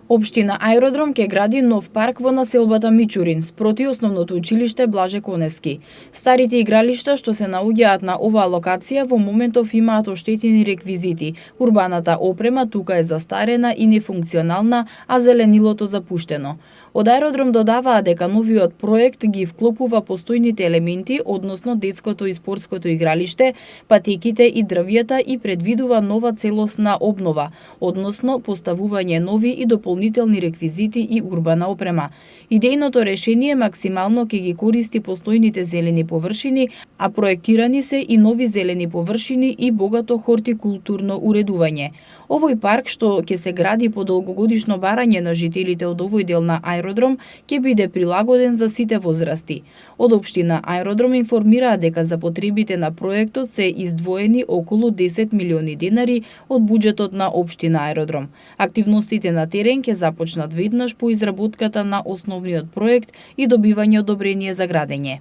Општина Аеродром ќе гради нов парк во населбата Мичурин спроти основното училиште Блаже Конески. Старите игралишта што се наоѓаат на оваа локација во моментов имаат оштетени реквизити. Урбаната опрема тука е застарена и нефункционална, а зеленилото запуштено. Од Аеродром додаваа дека новиот проект ги вклопува постојните елементи, односно детското и спортското игралиште, патеките и дрвијата и предвидува нова целосна обнова, односно поставување нови и дополнителни реквизити и урбана опрема. Идејното решение максимално ќе ги користи постојните зелени површини, а проектирани се и нови зелени површини и богато хортикултурно уредување. Овој парк, што ќе се гради по долгогодишно барање на жителите од овој дел на Аеродром, ќе биде прилагоден за сите возрасти. Од општина Аеродром информираа дека за потребите на проектот се издвоени околу 10 милиони денари од буџетот на општина Аеродром. Активностите на терен ќе започнат веднаш по изработката на основниот проект и добивање одобрение за градење.